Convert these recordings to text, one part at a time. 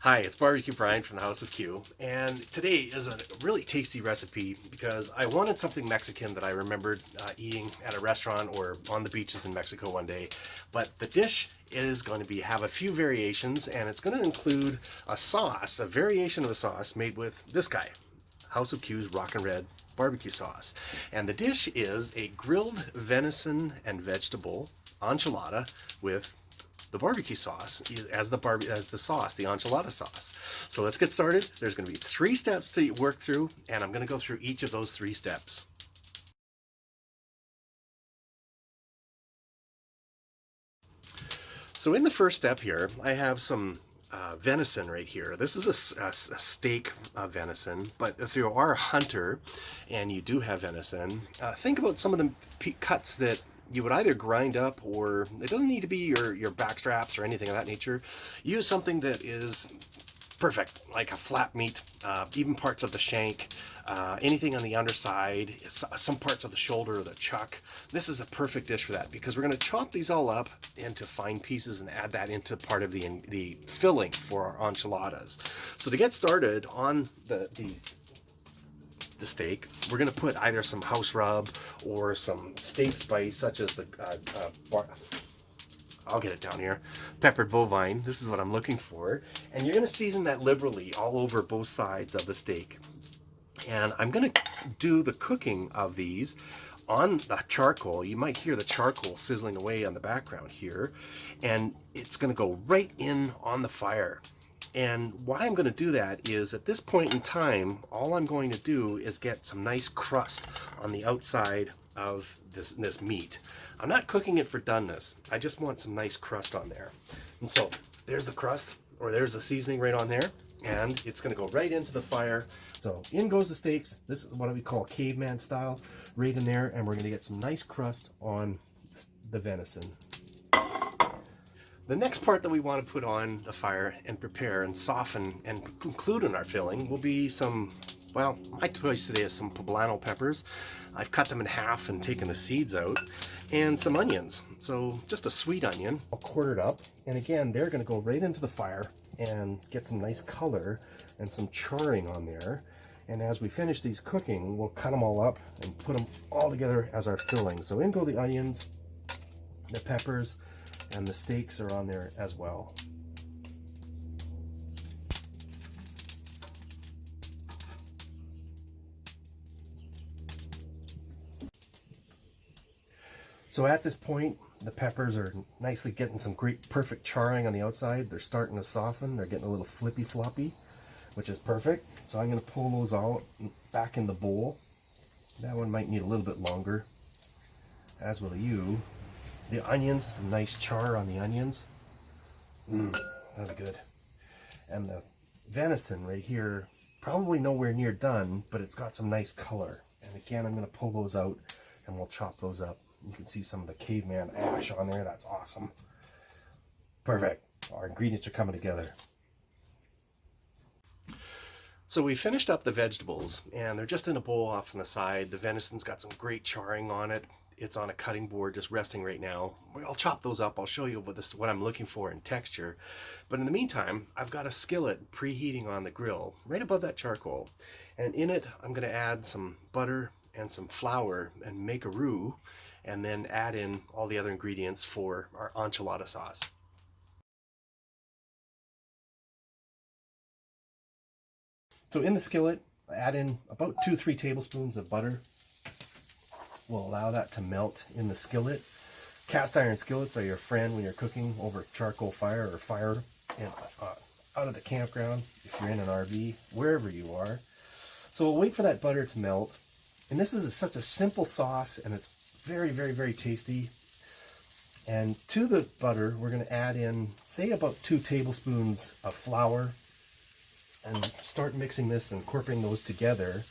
Hi, it's Barbecue Brian from the House of Q, and today is a really tasty recipe because I wanted something Mexican that I remembered eating at a restaurant or on the beaches in Mexico one day. But the dish is going to have a few variations, and it's going to include a sauce, a variation of a sauce made with this guy, House of Q's Rockin' Red barbecue sauce. And the dish is a grilled venison and vegetable enchilada with the barbecue sauce as the sauce, the enchilada sauce. So let's get started. There's going to be 3 steps to work through, and I'm going to go through each of those 3 steps. So in the first step here, I have some venison right here. This is a steak venison, but if you are a hunter and you do have venison, think about some of the cuts that you would either grind up, or it doesn't need to be your back straps or anything of that nature. Use something that is perfect, like a flat meat, even parts of the shank, anything on the underside, some parts of the shoulder or the chuck. This is a perfect dish for that because we're going to chop these all up into fine pieces and add that into part of the filling for our enchiladas. So to get started on the steak, we're going to put either some house rub or some steak spice such as the I'll get it down here, peppered bovine. This is what I'm looking for. And you're going to season that liberally all over both sides of the steak. And I'm going to do the cooking of these on the charcoal. You might hear the charcoal sizzling away on the background here. And it's going to go right in on the fire. And why I'm going to do that is at this point in time, all I'm going to do is get some nice crust on the outside of this meat. I'm not cooking it for doneness. I just want some nice crust on there. And so there's the crust, or there's the seasoning right on there, and it's going to go right into the fire. So in goes the steaks. This is what we call caveman style, right in there, and we're going to get some nice crust on the venison. The next part that we want to put on the fire and prepare and soften and include in our filling will be some, well, my choice today is some poblano peppers. I've cut them in half and taken the seeds out, and some onions. So just a sweet onion, I'll quarter it up, and again, they're going to go right into the fire and get some nice color and some charring on there. And as we finish these cooking, we'll cut them all up and put them all together as our filling. So in go the onions, the peppers, and the steaks are on there as well. So at this point, the peppers are nicely getting some great perfect charring on the outside. They're starting to soften. They're getting a little flippy floppy, which is perfect. So I'm going to pull those out back in the bowl. That one might need a little bit longer, as will you. The onions, some nice char on the onions. That'll be good. And the venison right here, probably nowhere near done, but it's got some nice color. And again, I'm going to pull those out and we'll chop those up. You can see some of the caveman ash on there. That's awesome. Perfect. Our ingredients are coming together. So we finished up the vegetables, and they're just in a bowl off on the side. The venison's got some great charring on it. It's on a cutting board just resting right now. I'll chop those up. I'll show you what I'm looking for in texture. But in the meantime, I've got a skillet preheating on the grill right above that charcoal. And in it, I'm going to add some butter and some flour and make a roux, and then add in all the other ingredients for our enchilada sauce. So in the skillet, add in about 2-3 tablespoons of butter. We'll allow that to melt in the skillet. Cast iron skillets are your friend when you're cooking over charcoal fire or fire out of the campground, if you're in an RV, wherever you are. So we'll wait for that butter to melt. And this is such a simple sauce, and it's very, very, very tasty. And to the butter, we're going to add in, say, about 2 tablespoons of flour, and start mixing this and incorporating those together.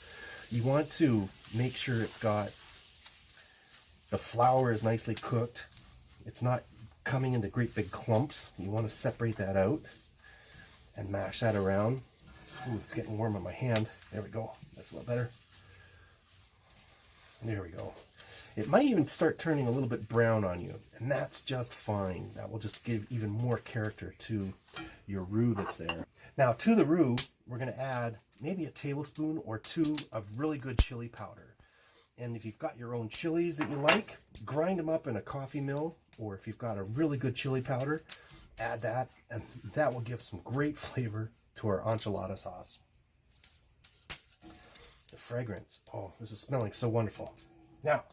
You want to make sure it's got, the flour is nicely cooked. It's not coming into great big clumps. You want to separate that out and mash that around. Ooh, it's getting warm on my hand. There we go. That's a lot better. There we go. It might even start turning a little bit brown on you, and that's just fine. That will just give even more character to your roux that's there. Now to the roux, we're going to add maybe a tablespoon or two of really good chili powder. And if you've got your own chilies that you like, grind them up in a coffee mill, or if you've got a really good chili powder, add that, and that will give some great flavor to our enchilada sauce. The fragrance, oh, this is smelling so wonderful. Now,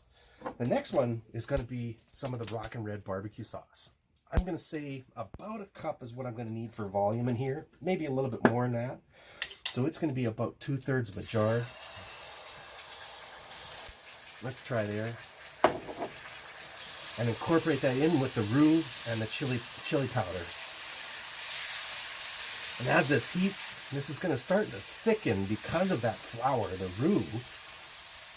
the next one is going to be some of the Rockin' Red barbecue sauce. I'm going to say about a cup is what I'm going to need for volume in here, maybe a little bit more than that. So it's going to be about 2/3 of a jar. Let's try there. And incorporate that in with the roux and the chili powder. And as this heats, this is going to start to thicken because of that flour, the roux,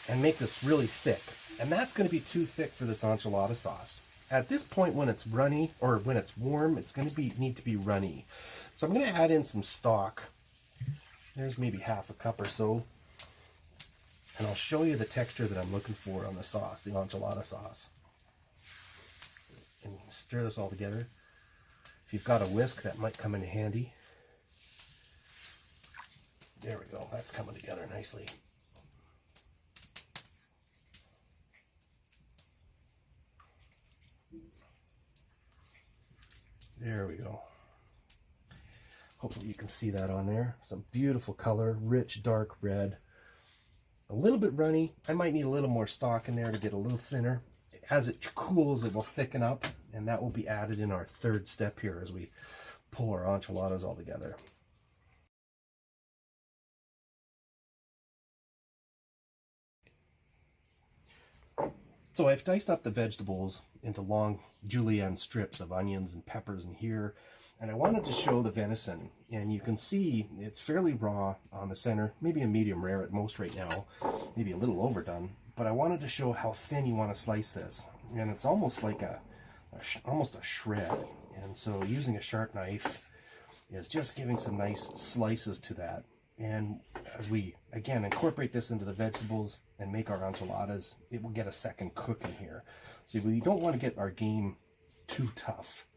and make this really thick. And that's going to be too thick for this enchilada sauce. At this point, when it's runny, or when it's warm, it's going to need to be runny. So I'm going to add in some stock. There's maybe half a cup or so. And I'll show you the texture that I'm looking for on the sauce, the enchilada sauce. And stir this all together. If you've got a whisk, that might come in handy. There we go, that's coming together nicely. There we go. Hopefully you can see that on there. Some beautiful color, rich, dark red. A little bit runny. I might need a little more stock in there to get a little thinner. As it cools, it will thicken up, and that will be added in our third step here as we pull our enchiladas all together. So I've diced up the vegetables into long julienne strips of onions and peppers in here, and I wanted to show the venison, and you can see it's fairly raw on the center, maybe a medium rare at most right now, maybe a little overdone, but I wanted to show how thin you want to slice this, and it's almost like almost a shred. And so using a sharp knife is just giving some nice slices to that. And as we again incorporate this into the vegetables and make our enchiladas, it will get a second cook in here. So we don't want to get our game too tough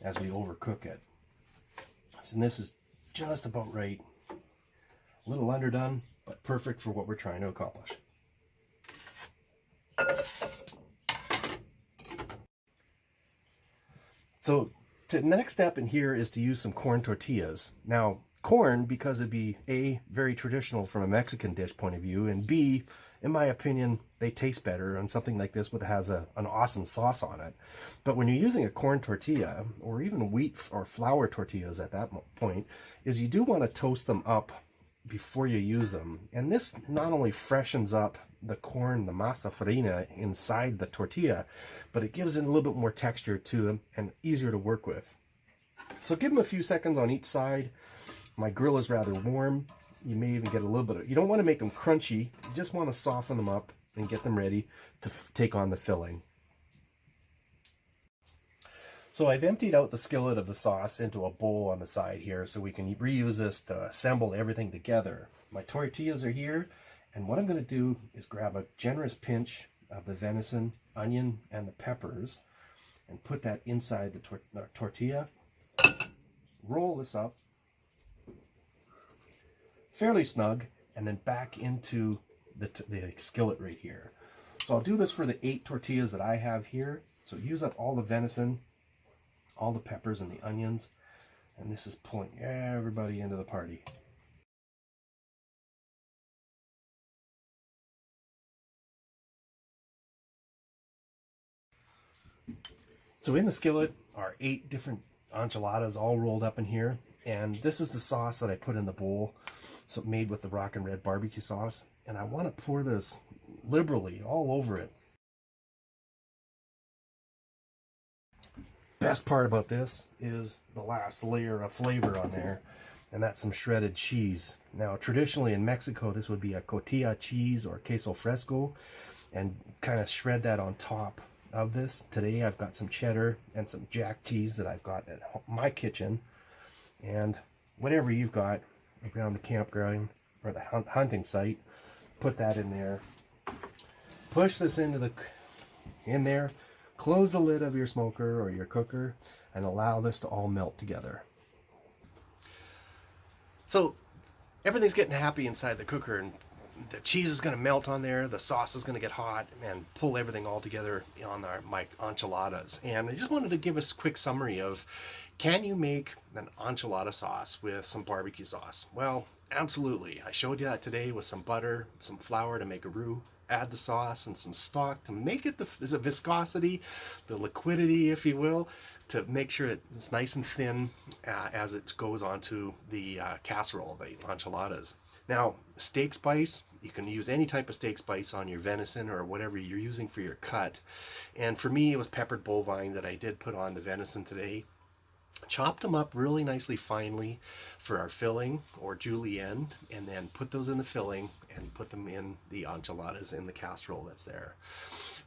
as we overcook it. So this is just about right. A little underdone, but perfect for what we're trying to accomplish. So the next step in here is to use some corn tortillas. Now, corn, because it'd be A, very traditional from a Mexican dish point of view, and B, in my opinion, they taste better on something like this, but it has an awesome sauce on it. But when you're using a corn tortilla, or even wheat or flour tortillas at that point, is you do want to toast them up before you use them. And this not only freshens up the corn, the masa farina inside the tortilla, but it gives it a little bit more texture to them and easier to work with. So give them a few seconds on each side. My grill is rather warm. You may even get a little bit of, you don't want to make them crunchy, you just want to soften them up and get them ready to take on the filling. So I've emptied out the skillet of the sauce into a bowl on the side here so we can reuse this to assemble everything together. My tortillas are here, and what I'm going to do is grab a generous pinch of the venison, onion, and the peppers and put that inside the tortilla. Roll this up fairly snug, and then back into the skillet right here. So I'll do this for the 8 tortillas that I have here. So use up all the venison, all the peppers and the onions, and this is pulling everybody into the party. So in the skillet are 8 different enchiladas all rolled up in here, and this is the sauce that I put in the bowl, so made with the Rockin' Red barbecue sauce, and I want to pour this liberally all over it. Best part about this is the last layer of flavor on there, and that's some shredded cheese. Now traditionally in Mexico this would be a cotija cheese or queso fresco, and kind of shred that on top of this. Today I've got some cheddar and some jack cheese that I've got at my kitchen, and whatever you've got around the campground or the hunting site, put that in there. Push this into in there. Close the lid of your smoker or your cooker and allow this to all melt together. So everything's getting happy inside the cooker, and the cheese is going to melt on there, the sauce is going to get hot and pull everything all together on my enchiladas. And I just wanted to give us a quick summary of, can you make an enchilada sauce with some barbecue sauce? Well, absolutely. I showed you that today with some butter, some flour to make a roux, add the sauce and some stock to make it the viscosity, the liquidity, if you will, to make sure it's nice and thin as it goes onto the casserole, the enchiladas. Now, steak spice, you can use any type of steak spice on your venison or whatever you're using for your cut. And for me, it was peppered bovine that I did put on the venison today. Chopped them up really nicely finely for our filling or julienne, and then put those in the filling and put them in the enchiladas in the casserole that's there.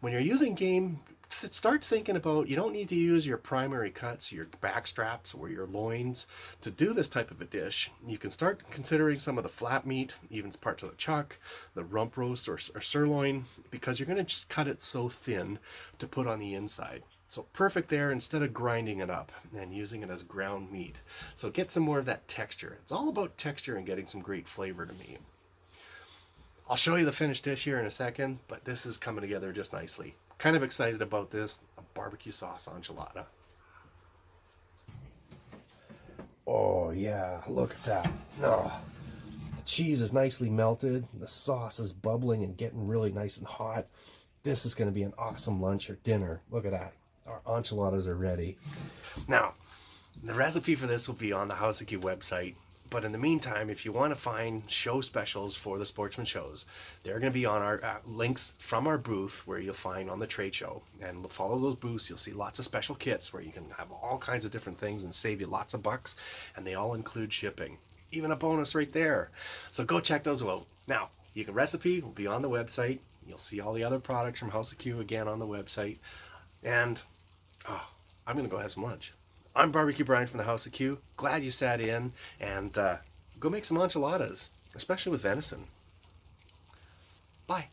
When you're using game, start thinking about, you don't need to use your primary cuts, your back straps or your loins to do this type of a dish. You can start considering some of the flat meat, even parts of the chuck, the rump roast or sirloin, because you're going to just cut it so thin to put on the inside. So perfect there instead of grinding it up and using it as ground meat. So get some more of that texture. It's all about texture and getting some great flavor to me. I'll show you the finished dish here in a second, but this is coming together just nicely. Kind of excited about this, a barbecue sauce enchilada. Oh yeah, look at that. Oh, the cheese is nicely melted. The sauce is bubbling and getting really nice and hot. This is going to be an awesome lunch or dinner. Look at that. Our enchiladas are ready. Now, the recipe for this will be on the House of Q website. But in the meantime, if you want to find show specials for the Sportsman shows, they're going to be on our links from our booth where you'll find on the trade show. And follow those booths. You'll see lots of special kits where you can have all kinds of different things and save you lots of bucks. And they all include shipping. Even a bonus right there. So go check those out. Now, your recipe will be on the website. You'll see all the other products from House of Q again on the website. And I'm going to go have some lunch. I'm Barbecue Brian from the House of Q. Glad you sat in, and go make some enchiladas, especially with venison. Bye.